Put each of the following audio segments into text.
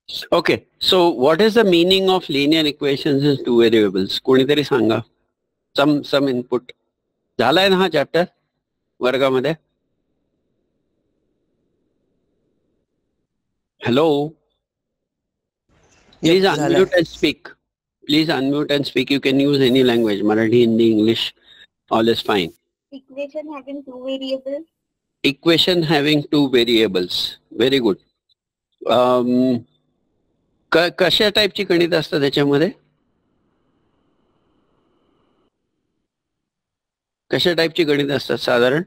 Okay, so what is the meaning of linear equations in two variables? कोणीतरी सांगा. Some input. झालाय ना हा चॅप्टर वर्गामध्ये? Hello. Please unmute and speak. Please unmute and speak. You can use any language. Marathi, Hindi, English. All is fine. Equation having two variables. Equation having two variables. Very good. कशा टाईपची गणित असतात त्याच्यामध्ये? कशा टाईपची गणित असतात साधारण?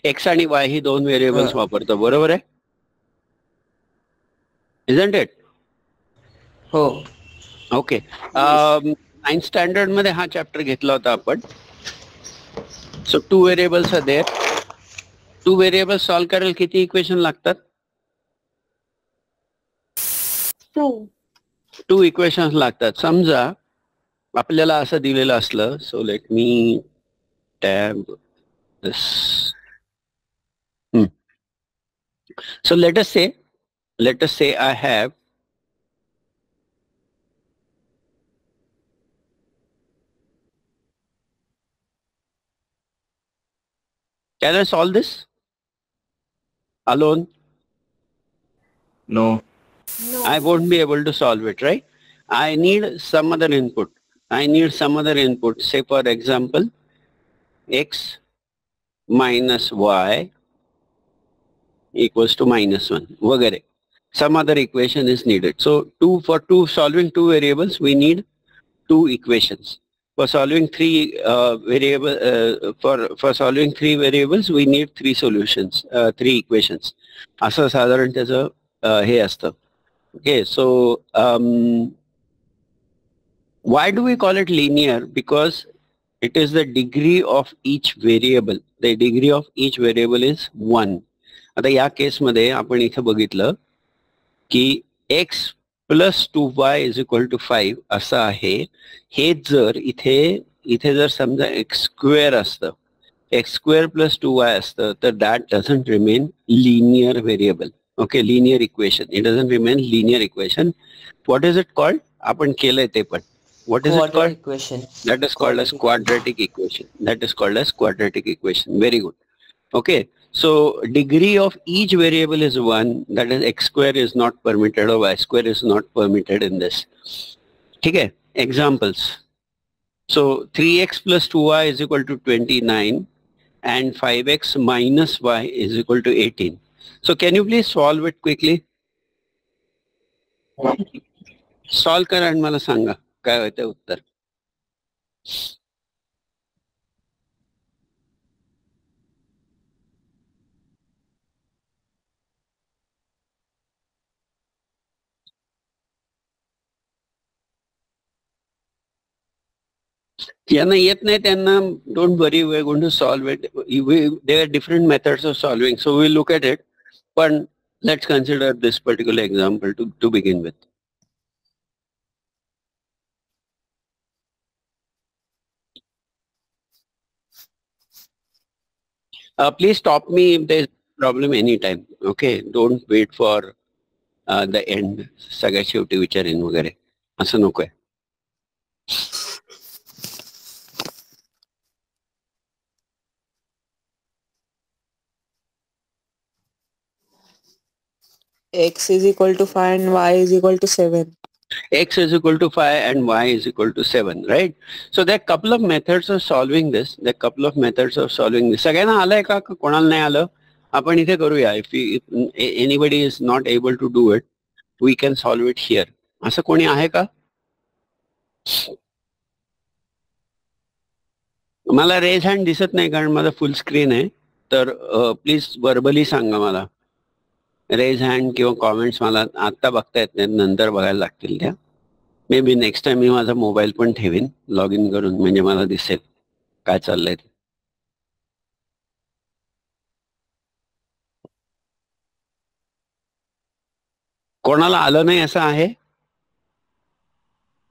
एक्स आणि वाय ही दोन व्हेरिएबल्स वापरतो, बरोबर आहे? Isn't it? हो. ओके. 9th स्टँडर्ड मध्ये हा चॅप्टर घेतला होता आपण. So two variables are there. Two variables solve करायला किती इक्वेशन लागतात? टू इक्वेशन्स लागतात. समजा आपल्याला असं दिलेलं असलं, so let me tab this. So let us say I have can I solve this alone? No. I won't be able to solve it, right? I need some other input. Say for example, x minus y equals to -1 वगैरे. Some other equation is needed. So for solving two variables we need two equations. For solving for solving three variables we need three solutions, three equations. असं साधारण त्याचं हे असतं. Okay, so why do we call it linear? Because it is the degree of each variable. The degree of each variable is 1. आता या केसमध्ये आपण इथे बघितलं की x plus 2y is equal to 5 असं आहे. हे जर इथे जर समजा x square असतं, x square plus 2y असतं, तर that doesn't remain linear variable. Okay, linear equation. It doesn't remain linear equation. What is it called? आपण केलंय ते पण. What is it called? Equation. That is called as quadratic equation. That is called as quadratic equation. Very good. Okay, so degree of each variable is 1. That is x square is not permitted or y square is not permitted in this. Okay, examples. So 3x plus 2y is equal to 29 and 5x minus y is equal to 18. So can you please solve it quickly? Solve करा आणि मला सांगा काय होतं उत्तर. यांना येत नाही त्यांना don't worry, we're going to solve it. There are different methods of solving, so we'll look at it. But let's consider this particular example to begin with. Please stop me if there's a problem anytime. Okay, don't wait for the end. सगळ्या शेवटी विचारेन वगैरे असं नकोय. X is equal to 5 and y is equal to 7. X is equal to 5 and y is equal to 7, right? So there are a couple of methods of solving this. सगळ्यांना आलंय का कोणाला नाही आलं? आपण इथे करूया. If anybody is not able to do it, we can solve it here. असं कोणी आहे का? मला रेज हँड दिसत नाही कारण माझा फुल स्क्रीन आहे. तर प्लीज वर्बली सांगा मला. रेज हँड किंवा कॉमेंट्स मला आता बघता येत नाहीत, नंतर बघायला लागतील त्या. मे बी नेक्स्ट टाइम मी माझा मोबाईल पण ठेवीन लॉग इन करून, म्हणजे मला दिसेल काय चाललंय. कोणाला आलं नाही असं आहे?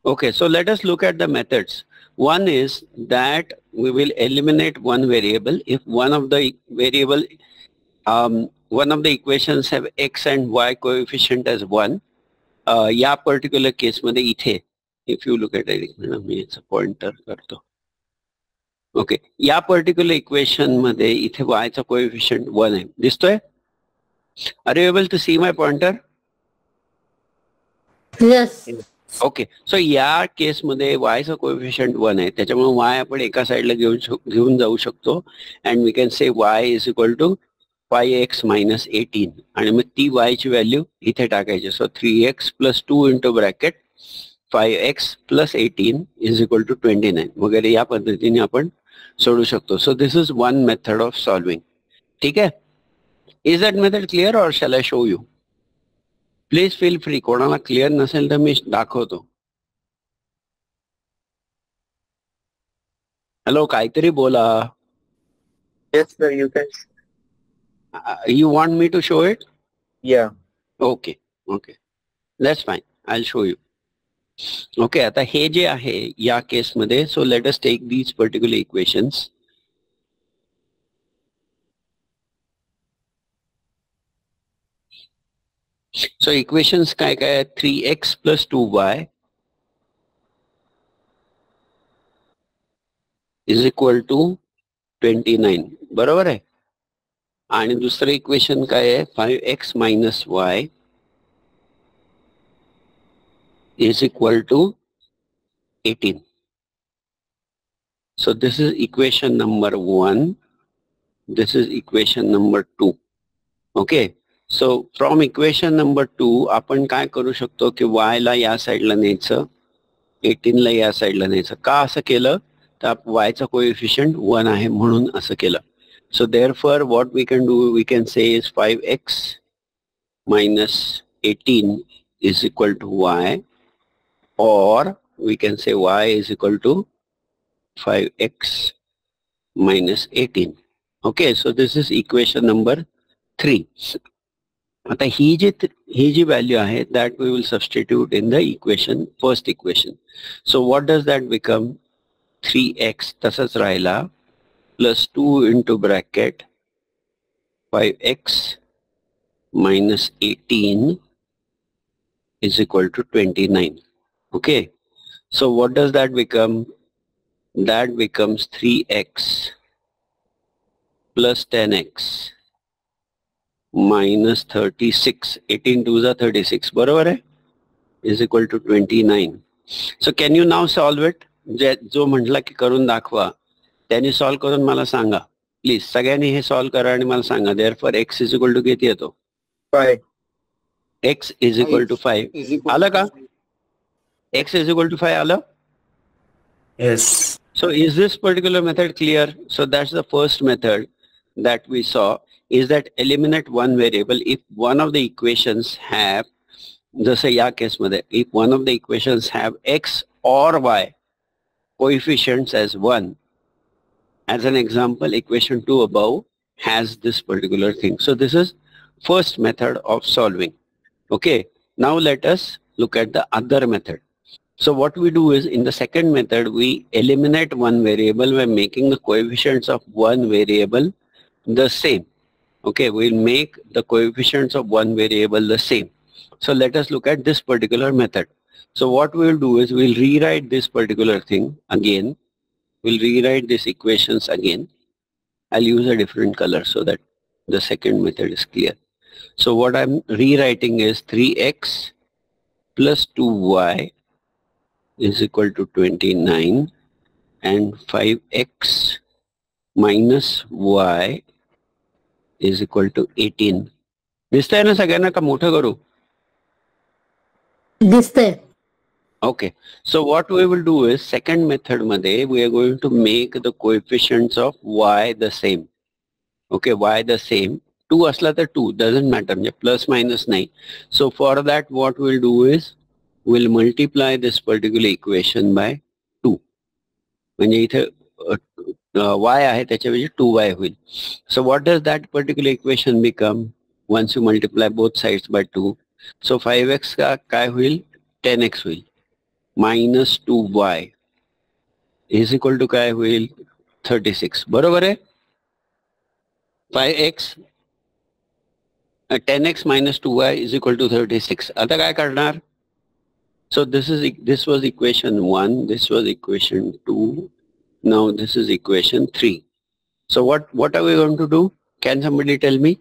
Okay, so let us look at the methods. One is that we will eliminate one variable if one of the equations have x and y coefficient as 1. या पर्टिक्युलर केसमध्ये इथे if you look at it, मी याचं pointer करतो. Okay, या particular equation मध्ये इथे वायचा coefficient 1 आहे, दिसतोय? Are you able to see my pointer? Yes. Okay, so या केसमध्ये वायचा कोएफिशियंट 1 आहे, त्याच्यामुळे वाय आपण एका साईडला घेऊन जाऊ शकतो and we can say Y is equal to 5x minus 18 आणि मग ती y ची व्हॅल्यू इथे टाकायची. So 3x plus 2 into bracket 5x plus 18 is equal to 29 वगैरे या पद्धतीने आपण सोडू शकतो. So this is one method of solving. ठीक आहे, इज दॅट मेथड क्लिअर और shall I show you? Please feel free, कोणाला क्लिअर नसेल तर मी दाखवतो. हॅलो, काहीतरी बोला. Yes, sir, you can. You want me to show it? Yeah. Okay, okay. That's fine. I'll show you. Okay, आता हे जे आहे या केसमध्ये, so let us take these particular equations. So equations काय काय आहे? 3x plus 2y is equal to 29. बरोबर आहे? आणि दुसरं इक्वेशन काय आहे? 5x minus y is equal to 18. So this is equation number 1. This is equation number 2. Okay. So from equation number 2 आपण काय करू शकतो की y ला या साईडला न्यायचं, 18 ला या साईडला न्यायचं. का असं केलं? तर y चा कोएफिशियंट 1 आहे म्हणून असं केलं. So therefore what we can do, we can say is 5x minus 18 is equal to y, or we can say y is equal to 5x minus 18. Okay, so this is equation number 3. आता ही जी value आहे that we will substitute in the equation, first equation. So what does that become? 3x तसंच राहिला plus 2 into bracket 5x minus 18 is equal to 29. Okay, so what does that become? That becomes 3x plus 10x minus 36, 18 2s are 36, बरोबर आहे, is equal to 29. So can you now solve it? जो म्हटला की करून दाखवा त्यांनी solve करून मला सांगा प्लीज. सगळ्यांनी हे सॉल्व करा आणि मला सांगा. Therefore x is equal to किती येतो? 5. x इज इक्वल टू 5 आलं का? x इज इक्वल टू 5 आलं? Yes. So is this particular method clear? So that's the first method that we saw, is that eliminate one variable if one of the equations have, जसं या केसमध्ये, if one of the equations have x or y coefficients as 1. As an example, equation 2 above has this particular thing. So this is first method of solving. Okay, now let us look at the other method. So what we do is, in the second method, we eliminate one variable by making the coefficients of one variable the same. Okay, we'll make the coefficients of one variable the same. So let us look at this particular method. So what we'll do is, we'll rewrite this particular thing again. We'll rewrite these equations again. I'll use a different color so that the second method is clear. So what I'm rewriting is 3x plus 2y is equal to 29 and 5x minus y is equal to 18. दिसतंय ना सगळ्यांना का मोठं करू? दिसतंय. Okay, so what we will do is, second method मध्ये we are going to make the coefficients of y the same. Okay, y the same. 2 असला तर 2 doesn't matter, म्हणजे plus minus नाही. So for that what we'll do is, we'll multiply this particular equation by 2. म्हणजे इथे y आहे त्याच्याऐवजी 2y होईल. So what does that particular equation become once you multiply both sides by 2? So 5x का काय होईल? 10x होईल. minus 2y is equal to काय होईल? 36. बरोबर आहे? 5x 10x minus 2y is equal to 36. आता काय करणार? So this was equation 1, this was equation 2, now this is equation 3. So what are we going to do? Can somebody tell me?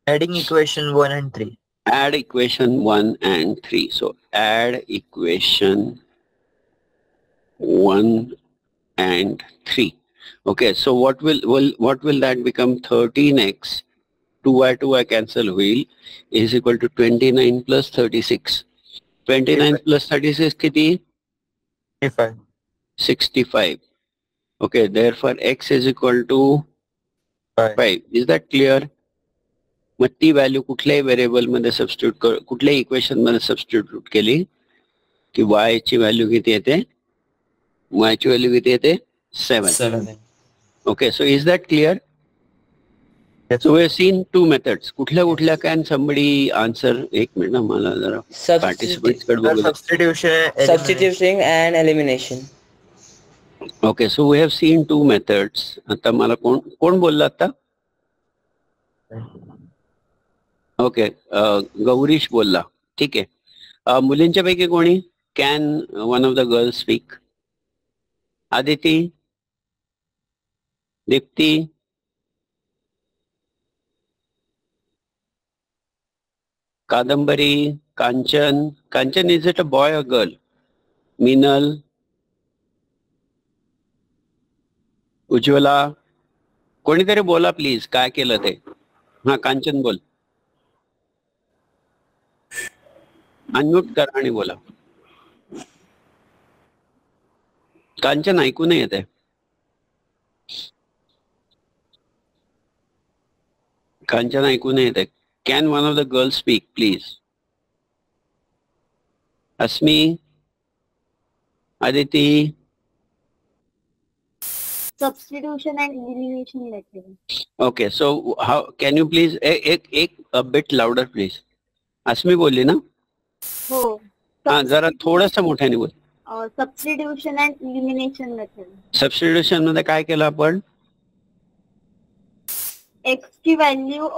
Adding equation 1 and 3. Add equation 1 and 3. So add equation 1 and 3. Okay, so what will that become? 13x 2y cancel wheel is equal to 29 plus 36. 29 plus 36 kiti? 65. 65. Okay, therefore x is equal to 5. 5. Is that clear? मग ती value कुठल्याही variable मध्ये substitute कुठल्याही equation मध्ये substitute केली की y ची value किती येते? y ची व्हॅल्यू किती येते? 7. Okay, so is that clear? Yes. So we have seen two methods. कुठल्या can somebody answer? एक मिनिट ना मला जरा participants कडे बघू दे. Substituting and elimination. Okay, so we have seen two methods. आता मला कोण बोलला आता? ओके, गौरीश बोलला. ठीक आहे. मुलींच्या पैकी कोणी? Can one of the girls speak? Aditi, Dipti, Kadambari, Kanchan is it a boy a girl? Minal, Ujjwala, कोणीतरी बोला प्लीज, काय केलं ते? हा, कांचन बोल. अनम्यूट करा आणि बोला. कांचन ऐकू नाही येते. कांचन ऐकू नाही येते. Can one of the girls speak please? Asmi, Aditi. Substitution and elimination method. Okay, so how can you please एक a bit louder please? अस्मी बोलली ना? हो. हाँ, जरा थोडंसं मोठ्याने बोल. Substitution and elimination method. Substitution मध्ये काय केलं आपण? X ची व्हॅल्यू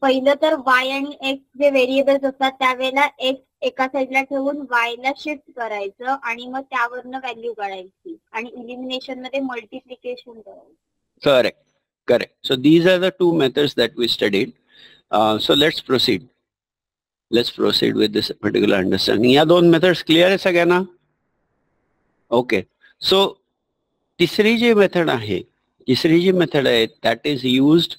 पहिलं तर y आणि x जे व्हेरिएबल्स असतात त्यावेळेला x एका साईडला ठेवून y ला शिफ्ट करायचं आणि मग त्यावरनं व्हॅल्यू काढायची आणि इलिमिनेशन मध्ये मल्टिप्लिकेशन करायचं. Correct. So these are the two methods that we studied. So let's proceed. Let's proceed with this particular understanding. या दोन मेथड्स क्लिअर आहे सगळ्यांना? ओके. सो तिसरी जी मेथड आहे that is used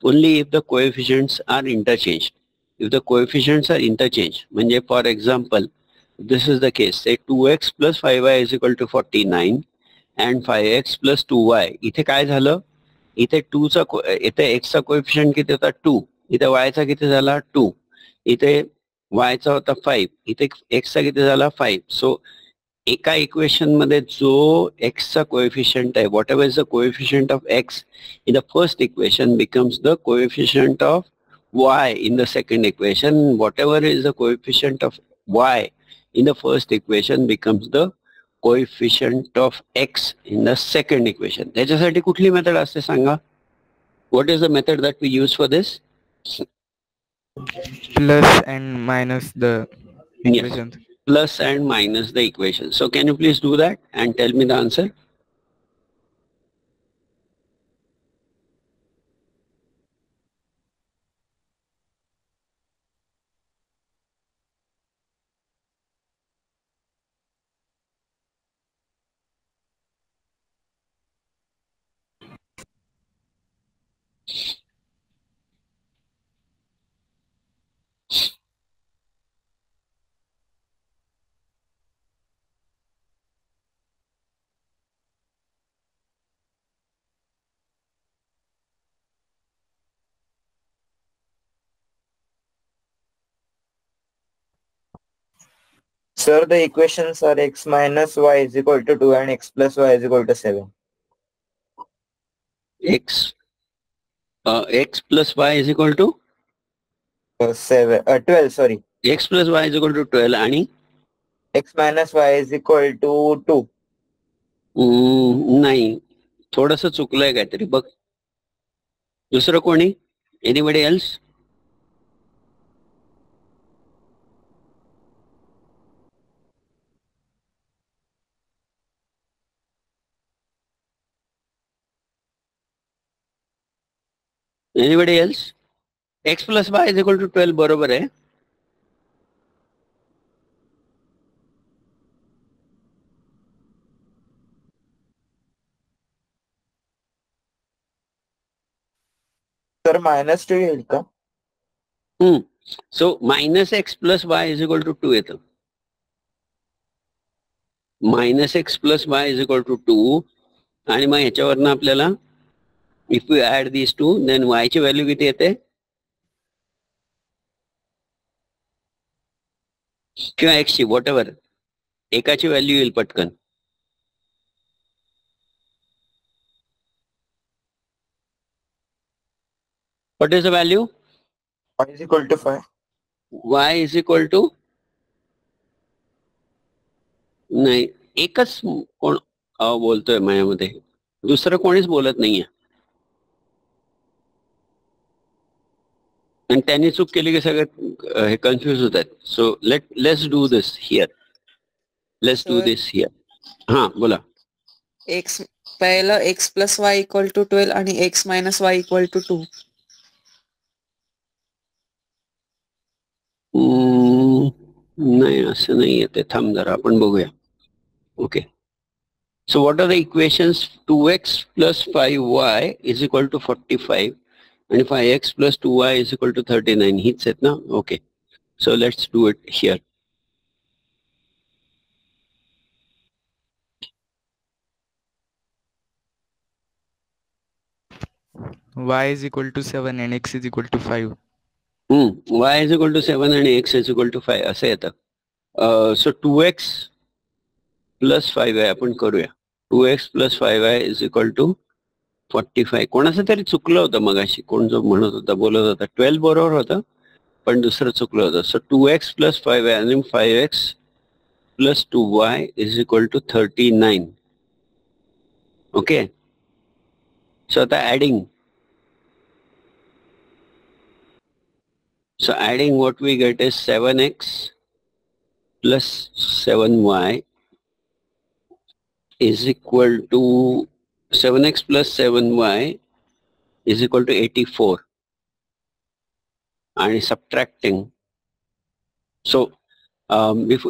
only if the coefficients are interchanged. If the coefficients are interchanged, म्हणजे for example, this is the case. Say 2x plus 5y is equal to 49 and 5x plus 2y. इथे काय झालं? इथे x चा coefficient किती होता? 2. इथे y चा किती झाला? 2. इथे y चा होता 5. इथे x चा किती झाला? 5. सो एका इक्वेशन मध्ये जो x चा कोएफिशियंट आहे, what ever is the coefficient of x in the first equation becomes the coefficient of y in the second equation. Whatever is the coefficient of y in the first equation becomes the coefficient of x in the second equation. त्याच्यासाठी कुठली method असते सांगा? What is the method that we use for this? Plus and minus the equations. Yes. Plus and minus the equation. So can you please do that and tell me the answer? Sir, the equations are x minus y is equal to 2 and x plus y is equal to 7. X plus y is equal to 12, sorry. x plus y is equal to 12 आणि X minus y is equal to 2. नाही, थोडंसं चुकलंय काहीतरी बघ. दुसरं कोणी? Anybody else? Anybody else? X plus Y is equal to 12 बरोबर आहे. Sir -2 येईल का? So minus X plus Y is equal to 2 येतं. Minus X plus Y is equal to 2 आणि मग ह्याच्यावरनं आपल्याला if you add these two then Y ची व्हॅल्यू किती येते किंवा एक्स ची व्हॉट एव्हर एकाची व्हॅल्यू येईल पटकन. What is the value? y is equal to 5. Y is equal to नाही एकच कोण बोलतोय माझ्यामध्ये, दुसरं कोणीच बोलत नाहीये. आणि त्यांनी चूक केली की सगळे हे कन्फ्युज होत आहेत. So let's do this here. Let's do Sir. This here. हा बोला. x पहिलं x plus y equal to 12 आणि x minus y equal to 2. नाही असं नाही येते. थांब जरा आपण बघूया. Okay. So what are the equations? 2x plus 5y is equal to 45 आणि 5x plus 2y is equal to 39 हीच आहेत ना? Okay. So let's do it here. Y is equal to 7 and X is equal to 5. y is equal to 7 आणि x is equal to 5 असं येतं. So 2x plus 5y आपण करूया. 2x plus 5y is equal to 45. कोणाचं तरी चुकलं होतं मगाशी, कोण जो म्हणत होता बोलत होता 12 बरोबर होतं पण दुसरं चुकलं होतं. सो 2x प्लस 5y आणि 5x plus 2y is equal to 39. Okay. So आता adding. So adding what we get is 7x plus 7y is equal to 7x plus 7y is equal to 84. And subtracting. So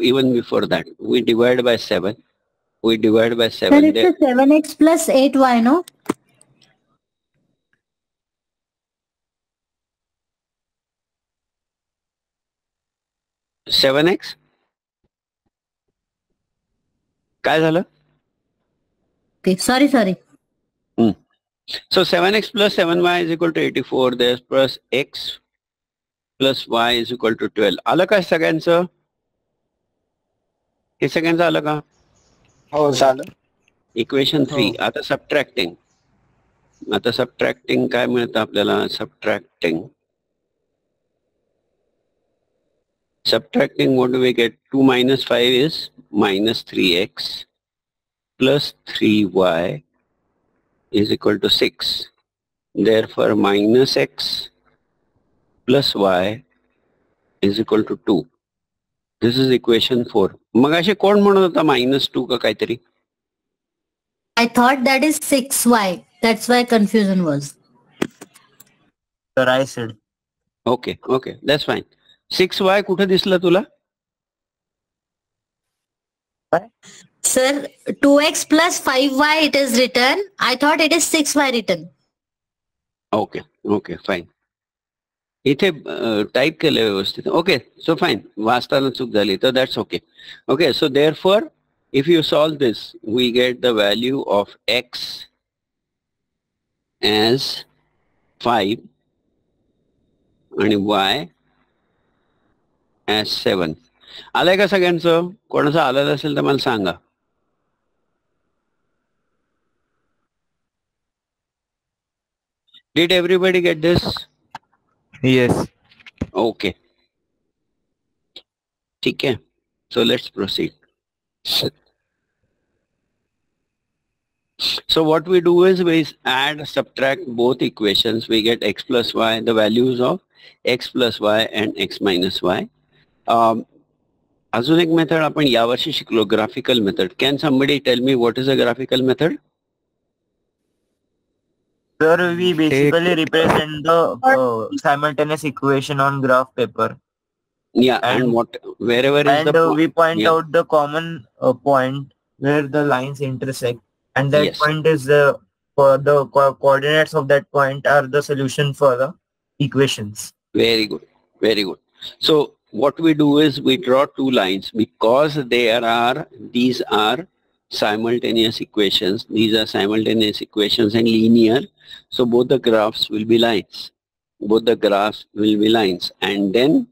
even before that, we divide by 7. We divide by 7. Sir, it's a 7x plus 8y, no? Seven x काय झालं? Okay, sorry. So 7x plus 7y is equal to 84. There's plus x plus y is equal to 12. आलं का सगळ्यांचं? हे सगळ्यांचं आलं का? हो झालं. इक्वेशन 3. आता सबट्रॅक्टिंग. काय मिळतं आपल्याला? Subtracting, what do we get? 2 minus 5 is minus 3x plus 3y is equal to 6. Therefore, minus x plus y is equal to 2. This is equation 4. मगाशी कोण म्हणत होता -2 का काहीतरी? I thought that is 6y. That's why confusion was. Sir, I said. Okay, that's fine. 6y कुठे दिसलं तुला? Sir, 2x plus 5y it is written. I thought it is 6y written. Okay fine. इथे type केलं व्यवस्थित. Okay, so fine. वाचताना चूक झाली तर that's okay. Okay, so therefore if you solve this we get the value of X as 5 आणि y as 7. आलंय का सगळ्यांचं? कोणाचं आलं असेल तर मला सांगा. Did everybody get this? Yes. Okay. ठीक है. So let's proceed. So what we do is we add, subtract both equations. We get x plus y, the values of x plus y and x minus y. अजून एक method आपण यावर्षी शिकलो, graphical method. Can somebody tell me what is a graphical method? Sir, we basically represent the simultaneous equation on graph paper. Yeah, and wherever is And we point yeah. out the common point where the lines intersect, and that Yes. point is for the coordinates of that point are the solution for the equations. Very good, very good. So what we do is we draw two lines because these are simultaneous equations. These are simultaneous equations and linear. So both the graphs will be lines. Both the graphs will be lines, and then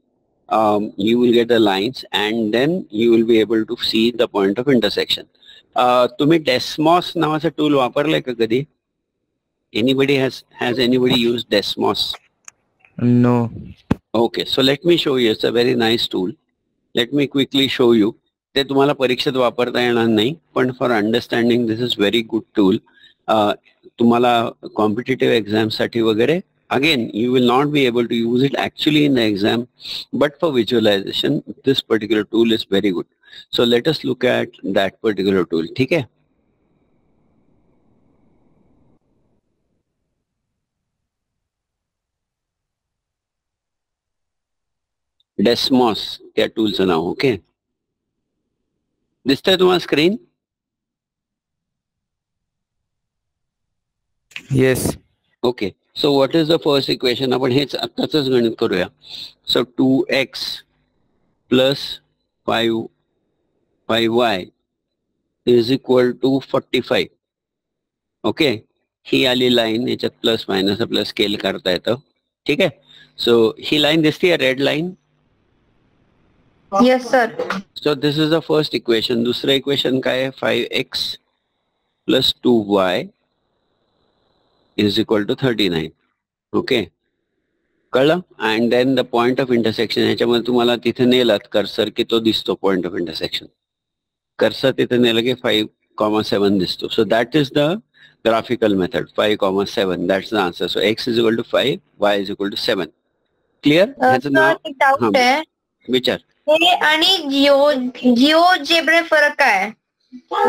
you will get the lines, and then you will be able to see the point of intersection. तुम्ही Desmos नावाचा tool वापरलाय का कधी? Anybody has anybody used Desmos? No. Okay, so let me show you. It's a very nice tool. Let me quickly show you. ते तुम्हाला परीक्षेत वापरता येणार नाही, पण for understanding this is very good tool. तुम्हाला कॉम्पिटिटिव्ह एक्झाम साठी वगैरे again you will not be able to use it actually in the exam, but for visualization this particular tool is very good. So let us look at that particular tool. ठीक है? Desmos त्या टूलचं नाव. Okay, दिसतंय तुम्हाला screen? Yes. Okay, so what is the first equation? आपण हेच आत्ताच गणित करूया. So 2x plus 5y is equal to 45. Okay, ही आली लाईन, याच्यात प्लस मायनस आपल्याला स्केल करता येतं. ठीक आहे. सो ही लाईन दिसते red line. Yes, sir. So this is the first equation. दूसरा इक्वेशन काय आहे? 5x plus 2y is equal to 39. Okay, कळलं? And then the point of intersection, ह्याच्यामध्ये तुम्हाला तिथे नेलात कर्सर की तो दिसतो पॉइंट ऑफ इंटरसेक्शन. कर्सर तिथे नेलं की 5,7 दिसतो. So that is the graphical method. 5,7, that's the answer. So x is equal to 5, y is equal to 7. Clear? एक डाऊट आहे. विचार. हे आणि जिओजेब्रा फरक काय?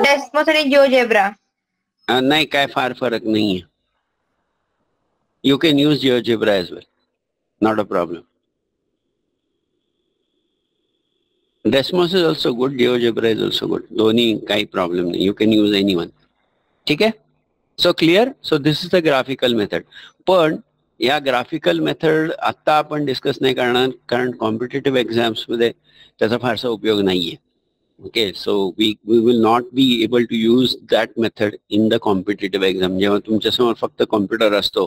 डेस्मोस आणि जिओजेब्रा. नाही, काय फार फरक नाहीये. You can use GeoGebra as well. Not a problem. Desmos is also good. GeoGebra is also good. दोन्ही काही प्रॉब्लेम नाही. You can use anyone. ठीक आहे? So clear? So this is the graphical method. पण या ग्राफिकल मेथड आता आपण discuss नाही करणार, कारण कॉम्पिटिटिव्ह एक्झाम्स मध्ये त्याचा फारसा उपयोग नाहीये. Okay, so we will not be able to use that method in the competitive exam. जेव्हा तुमच्यासमोर फक्त कॉम्प्युटर असतो,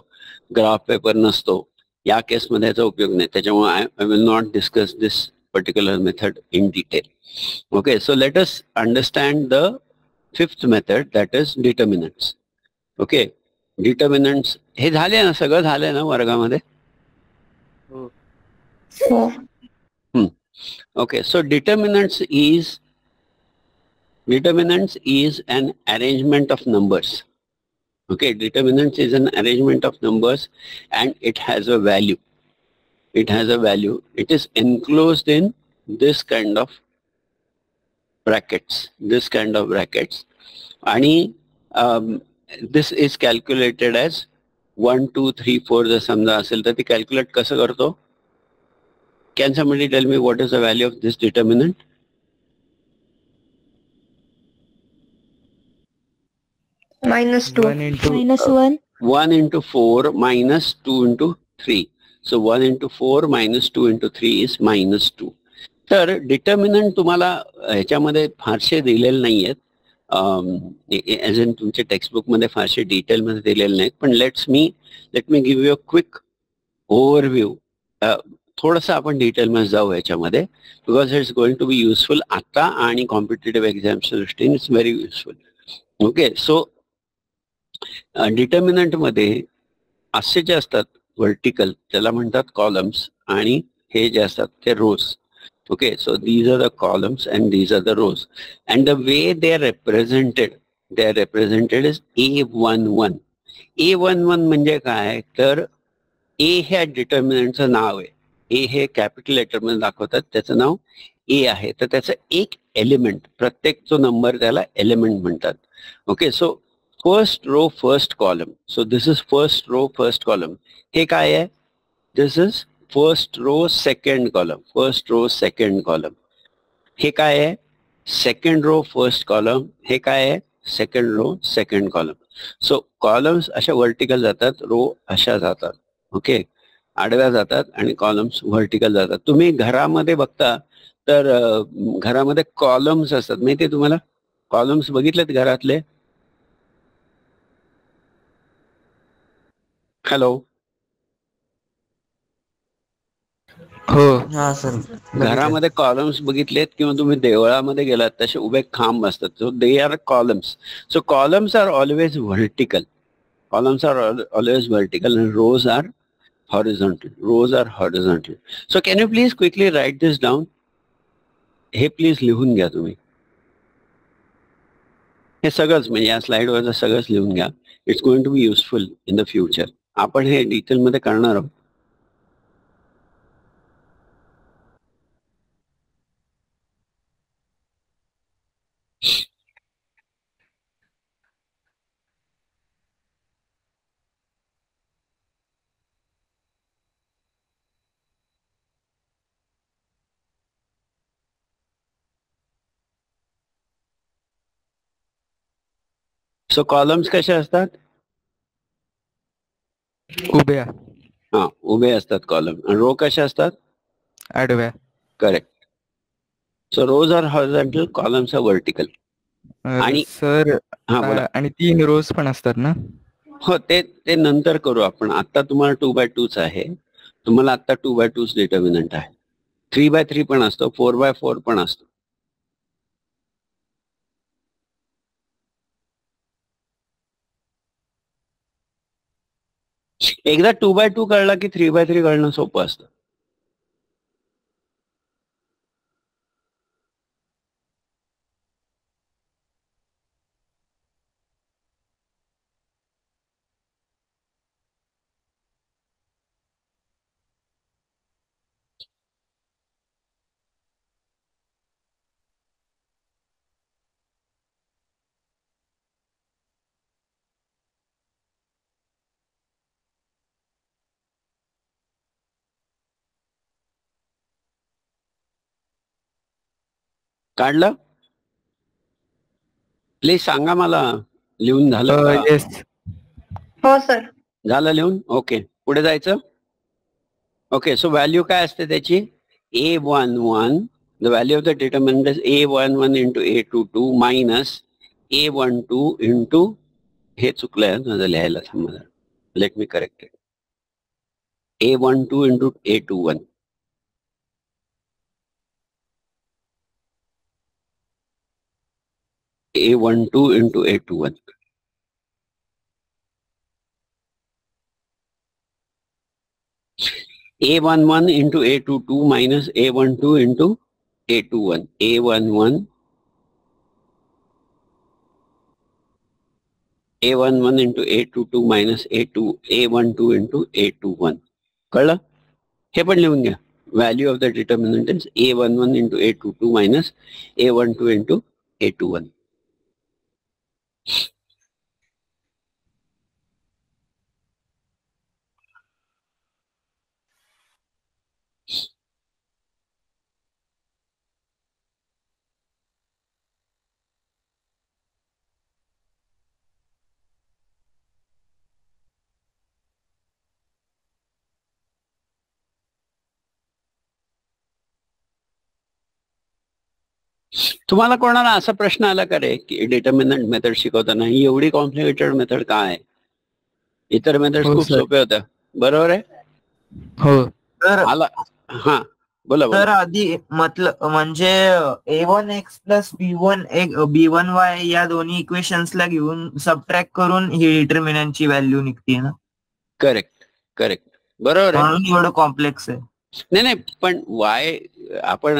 ग्राफ पेपर नसतो, या केसमध्ये याचा उपयोग नाही. त्याच्यामुळे I will not discuss this particular method in detail. Okay, so let us understand the fifth method, that is determinants. Okay, determinants हे झाले ना, सगळं झालंय ना वर्गामध्ये? Okay, so determinants is an arrangement of numbers. Okay, determinants is an arrangement of numbers and it has a value. It has a value. It is enclosed in this kind of brackets. आणि this is calculated as 1, 2, 3, 4 जर समजा असेल तर ती calculate कसं करतो? Can somebody tell me what is the value of this determinant? -2. 1 into -1. 1 into 4 minus 2 into 3. So 1 into 4 minus 2 into 3 is -2. तर determinant तुम्हाला ह्याच्यामध्ये फारसे दिलेले नाही आहेत. एज इन तुमच्या टेक्स्टबुक मध्ये फारसे डिटेल मध्ये दिलेले नाहीत, पण let me give you a quick overview. थोडंसं आपण डिटेल मध्ये जाऊ याच्यामध्ये, because it's going to be useful आता आणि कॉम्पिटिटिव्ह एक्झामच्या दृष्टीने it's very useful. Okay, so determinant मध्ये असे जे असतात व्हर्टिकल त्याला म्हणतात कॉलम्स, आणि हे जे असतात ते रोज. Okay, so these are the columns and these are the rows, and the way they are represented is A11. A11 म्हणजे काय तर A ह्या डिटर्मिनंटचं नाव आहे. A हे कॅपिटल लेटर मध्ये दाखवतात, त्याचं नाव A आहे. तर त्याचं एक एलिमेंट, प्रत्येक जो नंबर त्याला एलिमेंट म्हणतात. Okay, so first row first column. So this is first row first column. हे काय आहे? This is first row second column. First row second column. हे काय आहे? Second row first column. हे काय आहे? Second row second column. So columns अशा व्हर्टिकल जातात, रो अशा जातात. ओके, आडव्या जातात आणि कॉलम्स व्हर्टिकल जातात. तुम्ही घरामध्ये बघता तर घरामध्ये कॉलम्स असतात, माहितीये तुम्हाला? कॉलम्स बघितलेत घरातले? हॅलो, हो. हा सर. घरामध्ये कॉलम्स बघितलेत किंवा तुम्ही देवळामध्ये गेलात तसे उभे खांब असतात. So they are columns. So columns are always vertical. Columns are always vertical and rows are horizontal. Rows are horizontal. So can you please quickly write this down? हे प्लीज लिहून घ्या तुम्ही. हे सगळंच म्हणजे या स्लाइडवरचं सगळंच लिहून घ्या. It's going to be useful in the future. आपण हे डिटेलमध्ये करणार आहोत. सो कॉलम्स कसे असतात? उभ्या. हा, उभे असतात कॉलम. आणि रो कसे असतात? आडव्या. Correct. So rows are horizontal, columns are vertical. आणि सर हा बोला. आणि 3 रोज पण असतात ना? हो, ते नंतर करू आपण. आता तुम्हाला 2x2 आहे. तुम्हाला आता 2x2 डिटर्मिनंट आहे. 3x3 पण असतो, 4x4 पण असतो. एकदा 2x2 कळला की 3x3 कळणं सोपं असतं. काढलं? प्लीज सांगा मला. लिहून झालं का? येस. हो सर. झालं लिहून? ओके, पुढे जायचं. ओके, सो व्हॅल्यू काय असते त्याची? A11, the value of the determinant is A11 into A22 minus A12 into, हे चुकलंय माझं लिहायला, थांबा, let me correct it. A12 into A21. A12 into A21. A11 into A22 minus A12 into A21. A11 into A22 minus A12 into A21. कळलं? हे पण लिहून घ्या. Value of the determinant is A11 into A22 minus A12 into A21. तुम्हाला कोणाला असा प्रश्न आला का रे की डिटर्मिनंट मेथड शिकवताना ही एवढी कॉम्प्लिकेटेड मेथड काय आहे? इतर मेथड हो, खूप सर. सोप्या होत्या, बरोबर आहे? हो. तर आला. हा, बोला तर बोला. आधी म्हणजे A1x प्लस B1y या दोन्ही इक्वेशन्सला घेऊन सबट्रॅक्ट करून ही डिटर्मिनंटची व्हॅल्यू निघते ना, करेक्ट करेक्ट, बरोबर आहे. म्हणून एवढं कॉम्प्लेक्स आहे. नाही, पण वाय आपण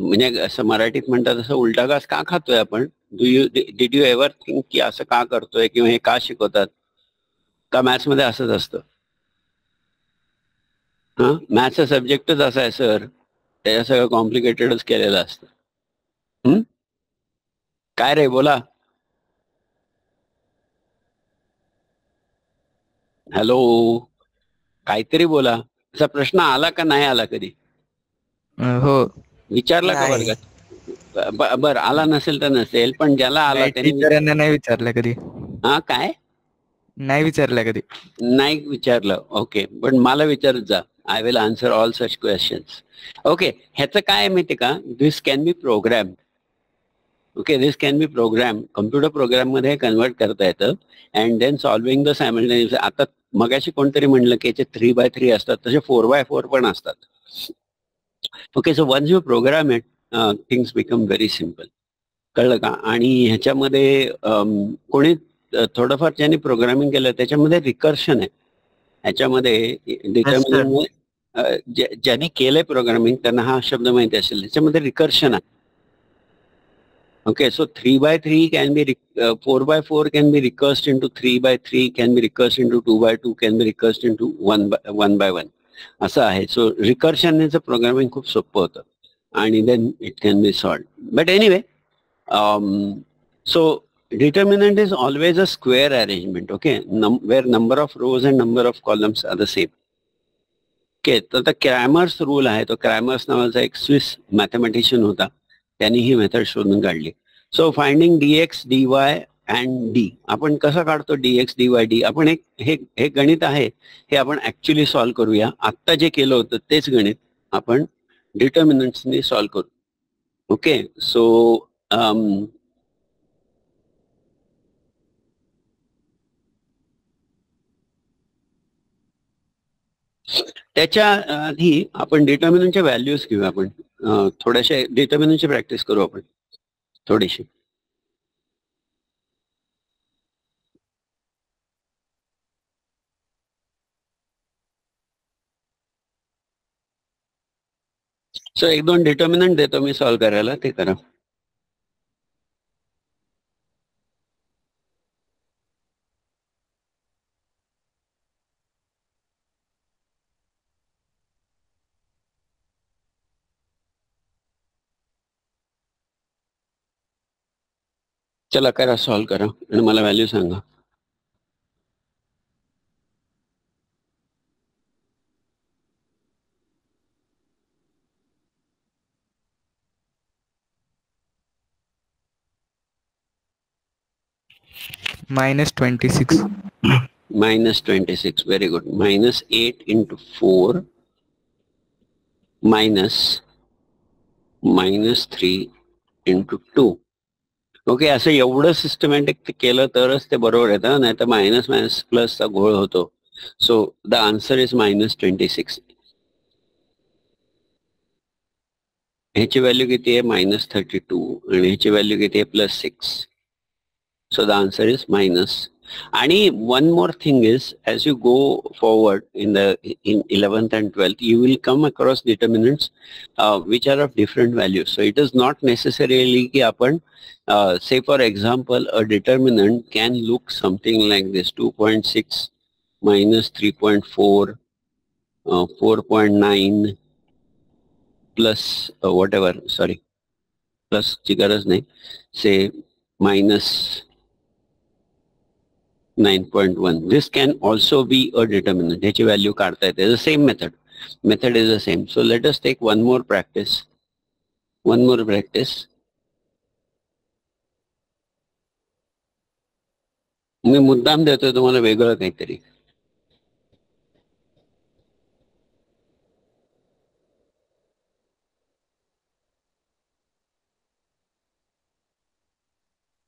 म्हणजे असं मराठीत म्हणतात तसं उलटा घास का खातोय आपण? डिड यू एव्हर थिंक की असं का करतोय किंवा हे का शिकवतात? का मॅथ्स मध्ये असंच असतं? हा, मॅथ्सचा सब्जेक्टच असा आहे सर, त्याच्या सगळं कॉम्प्लिकेटेडच केलेलं असतं. काय रे, बोला. हॅलो, काहीतरी बोला. असा प्रश्न आला का नाही आला कधी? हो. विचारला का नाही. वर्गात? बर, आला नसेल तर नसेल, पण ज्याला आला त्याने टीचरांना नाही विचारलं कधी. हा काय नाही विचारलं कधी. नाही विचारलं? ओके, पण मला विचारत जा. I will answer all such questions. Okay, ह्याचं काय आहे माहिती का? This can be program. Okay, this can be program. Computer program मध्ये कन्वर्ट करता येतं and then solving the simultaneous. आता मगाशी कोणतरी म्हणलं की याचे 3x3 असतात, तसे 4x4 पण असतात. Okay, so once you program it, things become very simple. कळलं का? आणि ह्याच्यामध्ये कोणी थोडंफार ज्यांनी प्रोग्रामिंग केलं त्याच्यामध्ये रिकर्शन आहे. ह्याच्यामध्ये डिटर्मिनंट ज्यांनी केलंय प्रोग्रामिंग त्यांना हा शब्द माहिती असेल. त्याच्यामध्ये रिकर्शन आहे. Okay, so 3x3 can be 4x4 can be recursed into 3x3, can be recursed into 2x2, can be recursed into 1x1. असं आहे. सो रिकर्शनचं प्रोग्रामिंग खूप सोपं होतं आणि then it can be solve. But anyway, so determinant is always a square arrangement, okay, where number of rows and number of columns are the same. Okay, तर Cramer's rule आहे. तो Cramer's नावाचा एक Swiss mathematician होता, त्यांनी ही method शोधून काढली. So finding dx dy and D. आपण कसं काढतो dx dy डी? आपण हे गणित आहे, हे आपण ऍक्च्युली सॉल्व्ह करूया. आत्ता जे केलं होतं तेच गणित आपण डिटर्मिनंट्सनी सॉल्व्ह करू. ओके, सो त्याच्या आधी आपण डिटर्मिनंटच्या व्हॅल्यूज घेऊ. आपण थोड्याशा डिटर्मिनंटची प्रॅक्टिस करू आपण थोडीशी. सो 1-2 डिटर्मिनंट देतो मी सॉल्व्ह करायला, ते करा. चला करा, सॉल्व्ह करा आणि मला व्हॅल्यू सांगा. -26. -26, very good. -8 into 4 -3 into 2. Okay, असं एवढं सिस्टमॅटिक केलं तरच ते बरोबर येतं, नाही तर मायनस मायनस प्लसचा घोळ होतो. So the answer is -26. ह्याची व्हॅल्यू किती आहे? -32 आणि ह्याची व्हॅल्यू किती आहे? +6. So the answer is minus. And one more thing is, as you go forward in 11th and 12th, you will come across determinants which are of different values. So it is not necessarily ki apan, say for example, a determinant can look something like this: 2.6 minus 3.4, 4.9 plus whatever. Sorry, plus ची गरज नाही. Say minus 9.1. This can also be a determinant. ह्याची value काढता येते. The same method is the same. So let us take one more practice. मी मुद्दाम देतोय तुम्हाला वेगळं काहीतरी.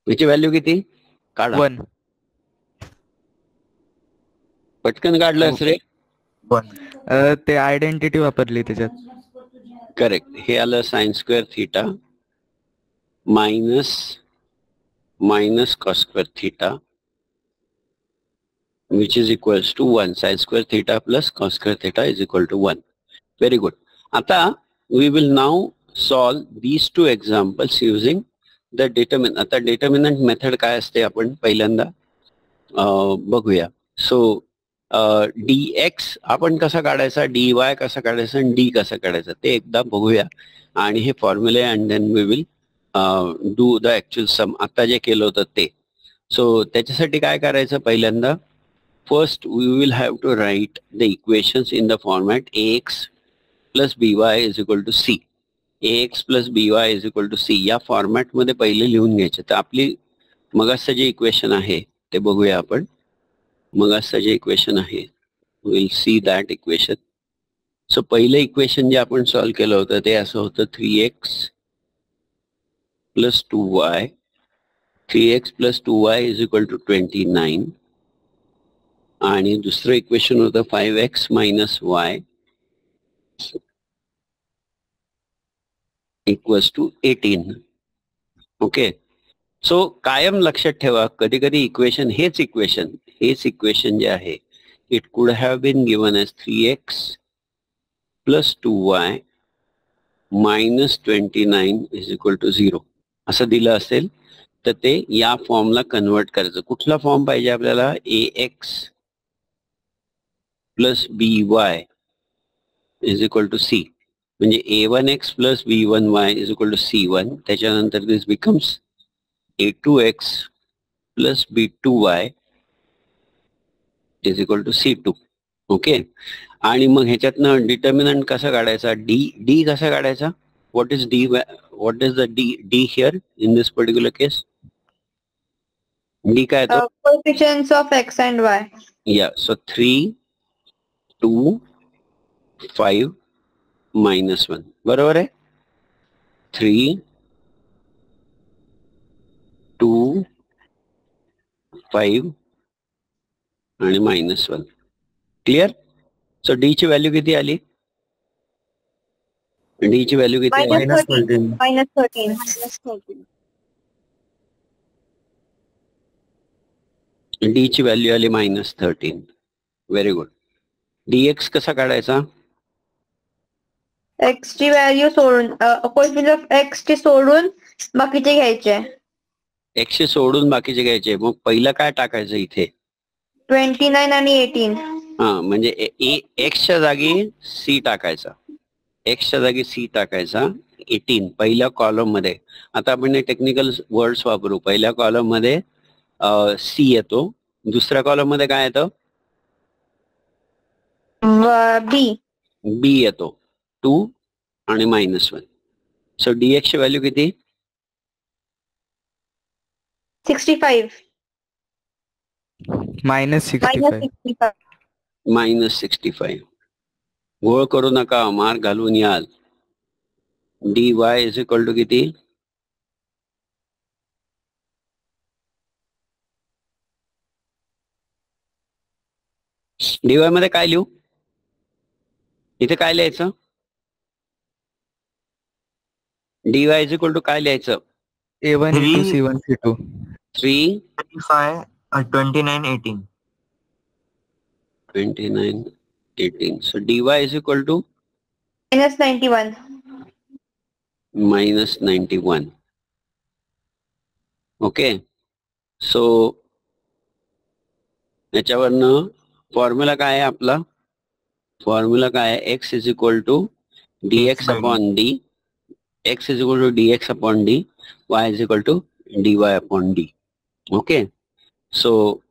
याची व्हॅल्यू किती? काढा. 1. पटकन काढलंस रे. ते आयडेंटिटी वापरली त्याच्यात. करेक्ट. हे आलं sin² theta minus cos² theta which is equals to 1. sin² theta plus cos² theta is equal to 1. Very good. आता we will now solve these two examples using the determinant. आता determinant method काय असते आपण पहिल्यांदा बघूया. So dx आपण कसा काढायचा, dy कसा काढायचा आणि d कसा काढायचा ते एकदा बघूया. आणि हे फॉर्म्युले and then we will do the actual sum. आता जे केलं होतं ते. सो त्याच्यासाठी काय करायचं? पहिल्यांदा first we will have to write the equations in the format ax plus by is equal to c. ax plus by is equal to c या फॉर्मॅट मध्ये पहिले लिहून घ्यायचे. तर आपली मगासचं जे इक्वेशन आहे ते बघूया आपण. मगासचं जे इक्वेशन आहे will see that equation. So पहिलं इक्वेशन जे आपण सॉल्व्ह केलं होतं ते असं होतं 3x plus 2y. 3x plus 2y is equal to 29. आणि दुसरं इक्वेशन होतं 5x minus y equals to 18. Okay. So कायम लक्षात ठेवा, कधी कधी इक्वेशन हेच इक्वेशन जे आहे it could have been given as 3x plus 2y minus 29 is equal to 0 असं दिलं असेल तर ते या फॉर्मला कन्वर्ट करायचं. कुठला फॉर्म पाहिजे आपल्याला? ax plus by is equal to c. म्हणजे a1x plus b1y is equal to c1. त्याच्यानंतर this becomes a2x plus b2y is equal to c2. Okay. आणि मग ह्याच्यातनं डिटर्मिनंट कसा काढायचा? डी कसा काढायचा? what is the d here in this particular case? d काय तो? Coefficients of x and y. Yeah, so 3 2 5 minus 1 बरोबर आहे. 3 2 5 आणि -1. क्लिअर? सो डी ची व्हॅल्यू किती आली? डी ची व्हॅल्यू किती आली? -13. डी ची व्हॅल्यू आली -13. Very good. dx कसा काढायचा? x ची व्हॅल्यू सोडून कोएफिशिएंट ऑफ x ची सोडून बाकीचे घ्यायचे. x चे सोडून बाकीचे घ्यायचे. मग पहिलं काय टाकायचं इथे? 29 आणि 18. हा, म्हणजे x च्या जागी c टाकायचा. x च्या जागी c टाकायचा. 18 पहिल्या कॉलम मध्ये. आता आपण टेक्निकल वर्ड्स वापरू. पहिल्या कॉलम मध्ये c येतो. दुसऱ्या कॉलम मध्ये काय येतं? b येतो. 2 आणि -1. सो dx ची व्हॅल्यू किती? 65. -65. -65. गोळ करू नका, मार्क घालून याल. dy इज इक्वल टू किती? dy मध्ये काय लिहू? इथे काय लिहायचं? dy इज इक्वल टू काय लिहायचं? A1 into C1 C2. 3 5 29 18. 29 18. So dy is equal to -91. -91. Okay. So याच्यावरनं फॉर्म्युला काय आहे आपला? फॉर्म्युला काय आहे? x is equal to dx upon d. x is equal to dx upon d. y is equal to dy upon d. Okay. So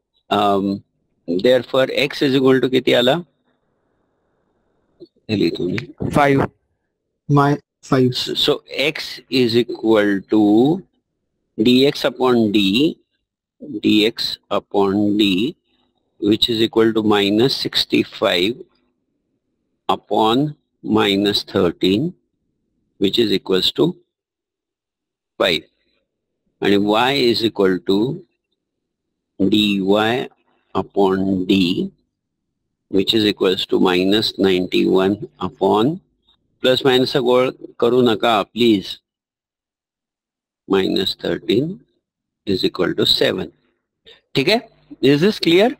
therefore x is equal to किती आला? 5. 5. So x is equal to dx upon d which is equal to -65 upon -13 which is equals to 5. And y is equal to dy upon d which is equals to -91 upon plus minus गोळ करू नका please. -13 is equal to 7. ठीक है? Is this clear?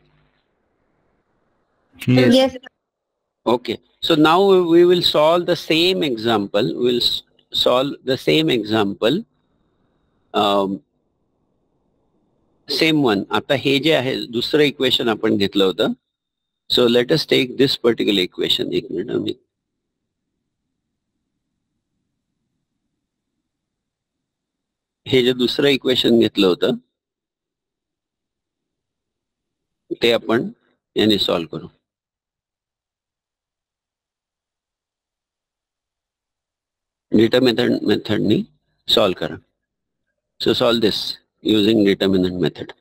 Yes. Okay. So now we will solve the same example. We'll solve the same example. Same one. आता हे जे आहे दुसरं इक्वेशन आपण घेतलं होतं. So let us take this particular equation. एक मिनिट आम्ही हे जे दुसरं इक्वेशन घेतलं होतं ते आपण याने सॉल्व्ह करू. डिटर्मिनंट मेथडनी सॉल्व्ह करा. सो सॉल्व्ह दिस युजिंग डिटर्मिनंट मेथड.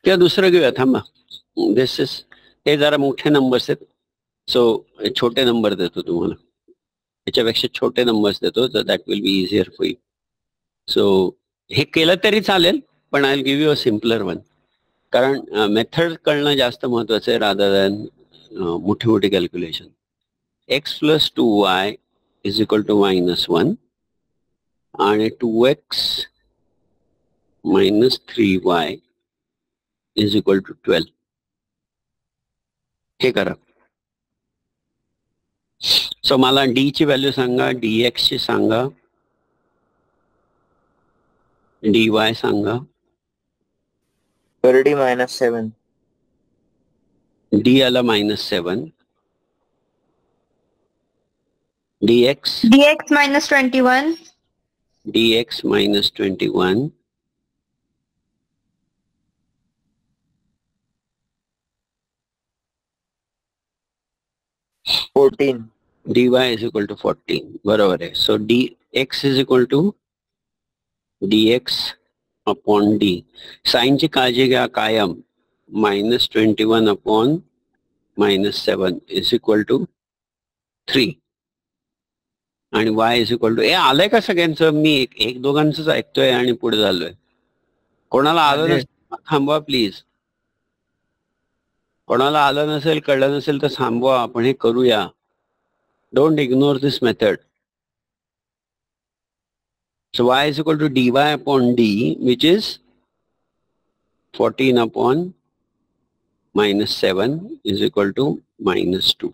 किंवा दुसरं घेऊया, थांबा. दिस इज, हे जरा मोठे नंबर्स आहेत, सो छोटे नंबर देतो तुम्हाला. याच्यापेक्षा छोटे नंबर्स देतो, तर that will be easier for you. So हे केलं तरी चालेल, पण I will give you a simpler one. कारण मेथड कळणं जास्त महत्वाचं आहे रादर दॅन मोठी मोठी calculation. X plus 2y is equal to -1 आणि 2x minus 3y is equal to 12. हे करा. सो मला डी ची व्हॅल्यू सांगा, dx ची सांगा, dy सांगा. 30 -7. डी आला -7. dx dx minus 21. dx minus 21. dy is equal to 14. बरोबर आहे. So dx is equal to dx upon d. साईनची काळजी घ्या कायम. -21 upon -7 is equal to 3. आणि y is equal to, आलंय का सगळ्यांचं? मी एक दोघांचंच ऐकतोय आणि पुढे झालोय. कोणाला आलं नसेल थांबवा प्लीज. कोणाला आलं नसेल, कळलं नसेल तर थांबवा, आपण हे करूया. Don't ignore this method. So y is equal to dy upon d, which is 14 upon -7 is equal to -2.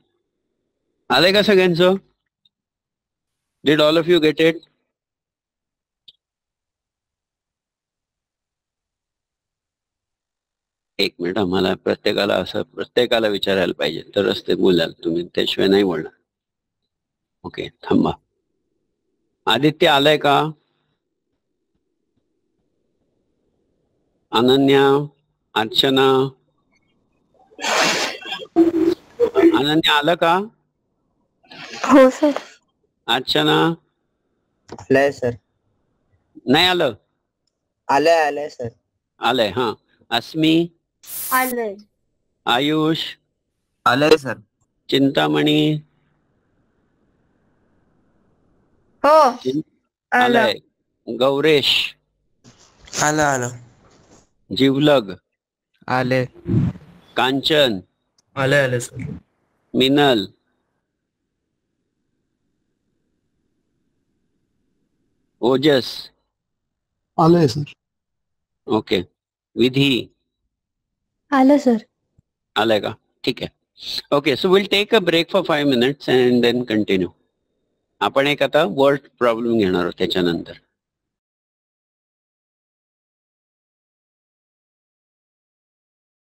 आलंय का सगळ्यांचं? Did all of you get it? एक मिनिट, आम्हाला प्रत्येकाला विचारायला पाहिजे, तरच ते बोलाल तुम्ही, त्याशिवाय नाही बोलणार. ओके, थांबा. आदित्य आलाय का? अनन्या, अर्चना, अनन्या आलं का? हो सर. अर्चना आलंय सर. नाही आलं? आलंय सर. आलंय. हा. अस्मी, आलंय. आयुष, आलंय सर. चिंतामणी, हो आलंय. गौरेश, आलं. जिवलग, आले. कांचन, आले सर. मिनल, ओजस, आलंय सर. ओके. विधी आलं सर. आलंय का? ठीक आहे. Okay, so will take a break for 5 minutes and then continue. आपण एक आता वर्ड प्रॉब्लेम घेणार आहोत त्याच्यानंतर.